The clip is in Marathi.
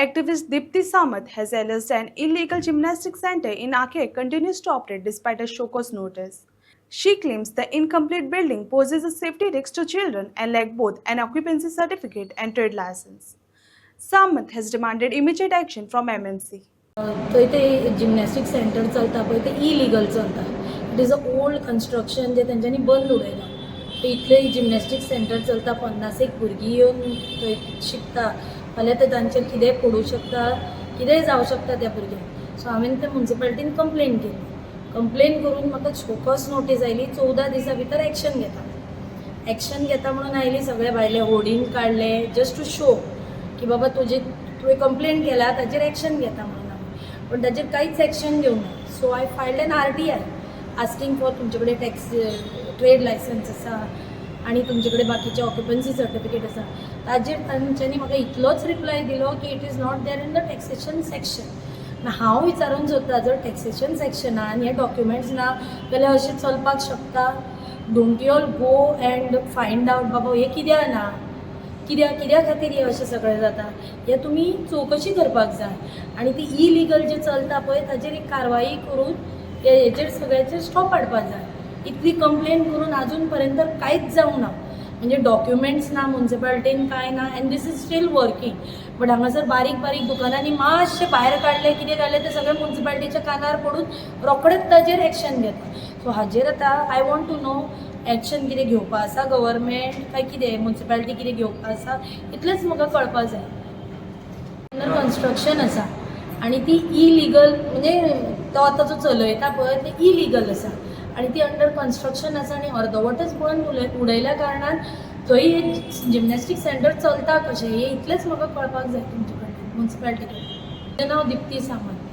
Activist Dipti Samat has alleged an illegal gymnastics center in Akhe continues to operate despite a show cause notice. She claims the incomplete building poses a safety risk to children and lack both an occupancy certificate and trade license. Samat has demanded immediate action from MNC. थंय ते जिमनॅस्टीक सेंटर चलता पळय ते इलिगल चलता. It is a old construction जे तेंच्यांनी बंद उडयलां. इतले जिमनॅस्टीक सेंटर चलता 50 एक भुरगीं येवन थंय शिकता. फाल्यां ते तांचेर कितेंय पडूं शकता, कितेंय जावं शकता त्या भुरग्यांक. सो हांवें ते म्युन्सिपालिटीन कंप्लेन केली. कंप्लेन करून म्हाका शोकॉस नोटीस आयली. 14 दिसां भितर एक्शन घेता म्हणून आयली. सगळे भायले होर्डिंग काडले जस्ट टू शो की बाबा तुवें कंप्लेन केला ताचेर एक्शन घेता म्हणून. पण ताचेर कांयच एक्शन घेवंक ना. So I filed an RTI asking for तुमचे कडेन ट्रेड लायसन्स आसा आनी तुमचे कडेन बाकीचे ऑक्युपन्सी सर्टिफिकेट आसा. ताचेर तांच्यांनी म्हाका इतलोच रिप्लाय दिलो की it is not there in the taxation section. हांव विचारूंक सोदतां जर टॅक्सेशन सेक्शनान हे डॉक्युमेंट्स ना जाल्यार अशें चलपाक शकता. Don't you all go and find out बाबा हे कित्याक ना, कित्या खातीर हें अशें सगळें जाता हें तुमी चवकशी करपाक जाय. आनी ती इलिगल जें चलता पळय ताचेर एक कारवाई करून हेचेर सगळ्याचेर स्टॉप हाडपाक जाय. इतली कंप्लेन करून आजून पर्यंत कांयच जावंक ना. म्हणजे डॉक्युमेंट्स ना म्युन्सिपालिटीन कांय ना and this is still working. But हांगासर बारीक दुकानांनी मातशें भायर काडलें कितें काडलें तें सगळें म्युन्सिपालिटीच्या कानार पडून रोखडेंच ताचेर एक्शन घेता. सो हाचेर आतां I want to know action कितें घेवपा आसा गव्हर्मेंट काय कितें म्युन्सिपालिटी कितें घेवपा आसा इतलेंच म्हाका कळपा जाय. अंडर कन्स्ट्रक्शन आसा आनी ती इलिगल म्हणजे तो आतां जो चलयता पळय ते इलिगल आसा आनी ती अंडर कन्स्ट्रक्शन आसा आनी अर्दवटच बंद उडयल्या कारणान थंय एक जिमनॅस्टीक सेंटर चलता कशें हें इतलेंच म्हाका कळपाक जाय तुमचे कडेन म्युन्सिपालिटी कडेन. म्हजें नांव दिप्ती सामंत.